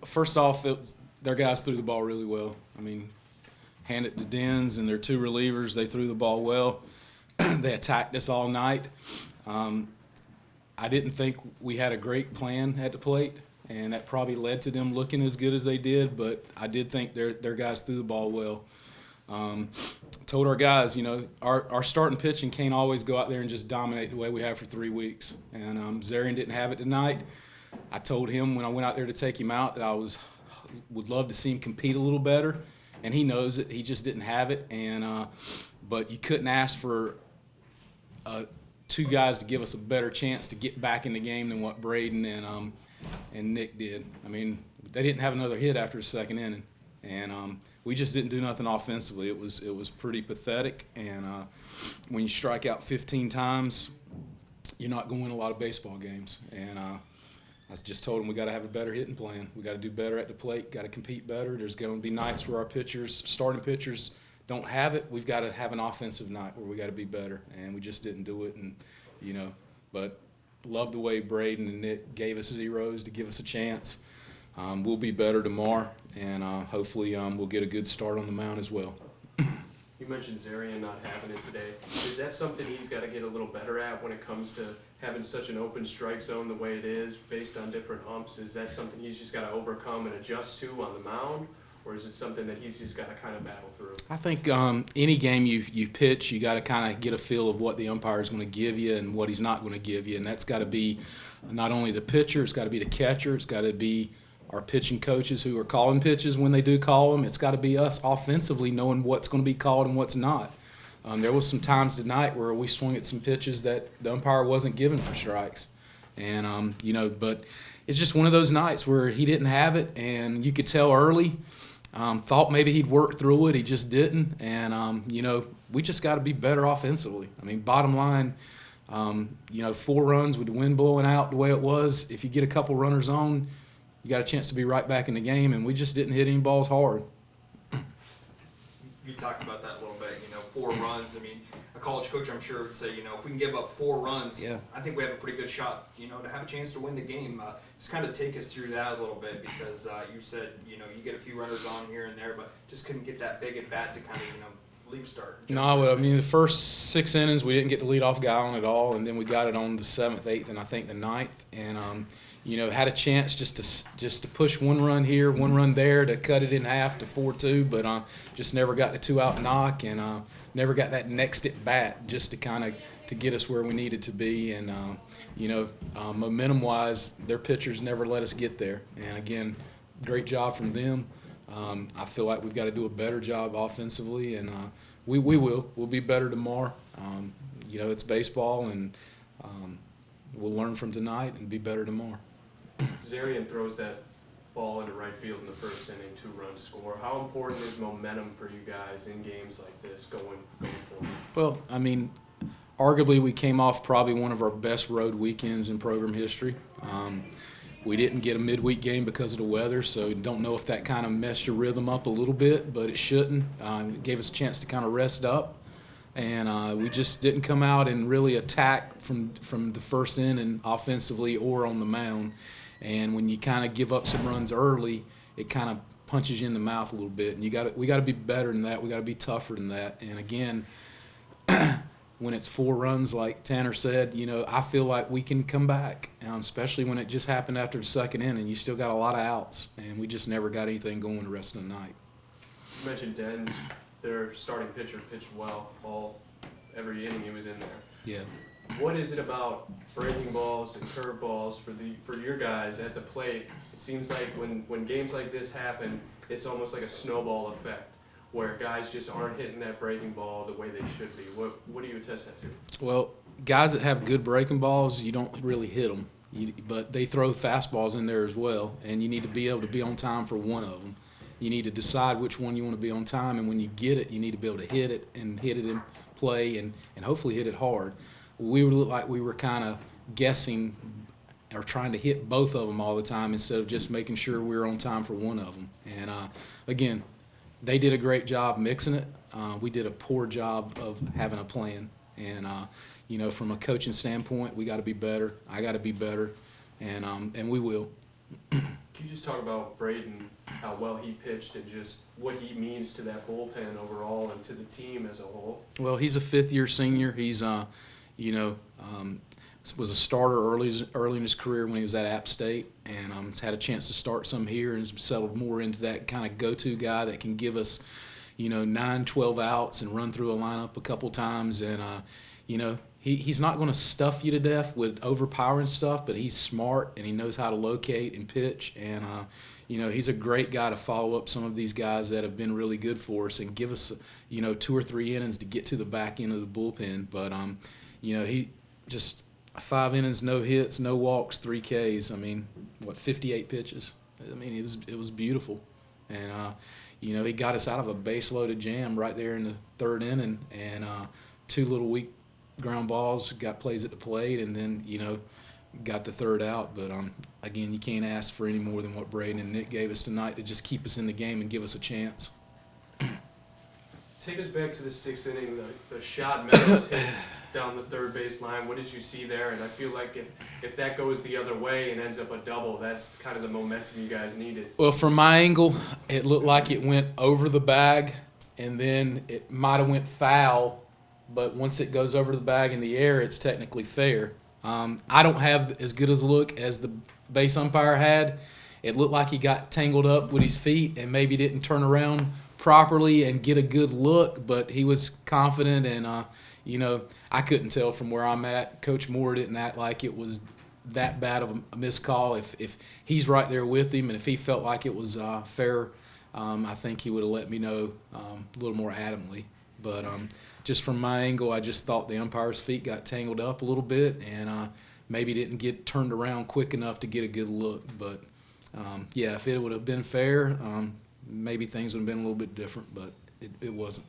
First off, their guys threw the ball really well. I mean, hand it to Dens and their two relievers. They threw the ball well. They attacked us all night. I didn't think we had a great plan at the plate, and that probably led to them looking as good as they did, but I did think their guys threw the ball well. Told our guys, our starting pitching can't always go out there and just dominate the way we have for 3 weeks. And Zarian didn't have it tonight. I told him when I went out there to take him out that I would love to see him compete a little better, and he knows it. He just didn't have it. And but you couldn't ask for two guys to give us a better chance to get back in the game than what Braden and Nick did. I mean, they didn't have another hit after the second inning, and we just didn't do nothing offensively. It was pretty pathetic. And when you strike out 15 times, you're not going to win a lot of baseball games. And I just told them we got to have a better hitting plan. We got to do better at the plate. Got to compete better. There's going to be nights where our starting pitchers, don't have it. We've got to have an offensive night where we got to be better, and we just didn't do it. And but love the way Braden and Nick gave us zeros to give us a chance. We'll be better tomorrow, and hopefully we'll get a good start on the mound as well. You mentioned Zarian not having it today. Is that something he's got to get a little better at when it comes to having such an open strike zone the way it is based on different umps? Is that something he's just got to overcome and adjust to on the mound? Or is it something that he's just got to kind of battle through? I think any game you pitch, you got to kind of get a feel of what the umpire is going to give you and what he's not going to give you. And that's got to be not only the pitcher, it's got to be the catcher, it's got to be our pitching coaches who are calling pitches when they do call them. It's got to be us offensively knowing what's going to be called and what's not. There was some times tonight where we swung at some pitches that the umpire wasn't giving for strikes. And, but it's just one of those nights where he didn't have it, and you could tell early. Thought maybe he'd work through it. He just didn't. And, we just got to be better offensively. I mean, bottom line, 4 runs with the wind blowing out the way it was, if you get a couple runners on, you got a chance to be right back in the game, and we just didn't hit any balls hard. You talked about that a little bit, 4 runs. I mean, a college coach, I'm sure, would say, if we can give up 4 runs, yeah, I think we have a pretty good shot, to have a chance to win the game. Just kind of take us through that a little bit, because you said, you get a few runners on here and there, but just couldn't get that big at bat to kind of, leap start. No, I mean, the first 6 innings, we didn't get the leadoff guy on at all, and then we got it on the 7th, 8th, and I think the 9th. And, had a chance just to push 1 run here, 1 run there to cut it in half to 4-2, but just never got the 2-out knock, and never got that next at bat just to kind of to get us where we needed to be. And momentum-wise, their pitchers never let us get there. And again, great job from them. I feel like we've got to do a better job offensively, and we will. We'll be better tomorrow. It's baseball, and we'll learn from tonight and be better tomorrow. Zarian throws that ball into right field in the first inning, 2-run score. How important is momentum for you guys in games like this going forward? Well, I mean, arguably we came off probably one of our best road weekends in program history. We didn't get a midweek game because of the weather, so don't know if that kind of messed your rhythm up a little bit, but it shouldn't. It gave us a chance to kind of rest up, and we just didn't come out and really attack from the first inning offensively or on the mound. And when you kind of give up some runs early, it kind of punches you in the mouth a little bit. And we got to be better than that. We got to be tougher than that. And again, when it's 4 runs, like Tanner said, I feel like we can come back, especially when it just happened after the second inning. You still got a lot of outs, and we just never got anything going the rest of the night. You mentioned Dens, their starting pitcher, pitched well every inning he was in there. Yeah. What is it about breaking balls and curveballs for your guys at the plate? It seems like when games like this happen, it's almost like a snowball effect, where guys just aren't hitting that breaking ball the way they should be. What do you attest that to? Well, guys that have good breaking balls, you don't really hit them, but they throw fastballs in there as well, and you need to be able to be on time for one of them. You need to decide which one you want to be on time, and when you get it, you need to be able to hit it in play and hopefully hit it hard. We looked like we were kind of guessing or trying to hit both of them all the time instead of just making sure we were on time for one of them. And, again, they did a great job mixing it. We did a poor job of having a plan. And, from a coaching standpoint, we got to be better. I got to be better, and we will. Can you just talk about Braden, how well he pitched, and just what he means to that bullpen overall and to the team as a whole? Well, he's a fifth-year senior. He's, was a starter early in his career when he was at App State, and has had a chance to start some here and has settled more into that kind of go-to guy that can give us, 9, 12 outs and run through a lineup a couple times. And, he's not going to stuff you to death with overpowering stuff, but he's smart and he knows how to locate and pitch. And, he's a great guy to follow up some of these guys that have been really good for us and give us, 2 or 3 innings to get to the back end of the bullpen. But, he just 5 innings, no hits, no walks, 3 Ks. 58 pitches. It was beautiful. And, he got us out of a base-loaded jam right there in the 3rd inning, and 2 little weak ground balls, got plays at the plate, and then, got the 3rd out. But, again, you can't ask for any more than what Braden and Nick gave us tonight to just keep us in the game and give us a chance. Take us back to the 6th inning, the shot Memphis hits down the 3rd base line. What did you see there? And I feel like if that goes the other way and ends up a double, that's kind of the momentum you guys needed. Well, from my angle, it looked like it went over the bag, and then it might have went foul, but once it goes over the bag in the air, it's technically fair. I don't have as good as a look as the base umpire had. It looked like he got tangled up with his feet and maybe didn't turn around properly and get a good look, but he was confident, and I couldn't tell from where I'm at. Coach Moore didn't act like it was that bad of a missed call. If he's right there with him, and if he felt like it was fair, I think he would have let me know a little more adamantly. But just from my angle, I just thought the umpire's feet got tangled up a little bit, and maybe didn't get turned around quick enough to get a good look. But if it would have been fair, maybe things would have been a little bit different, but it wasn't.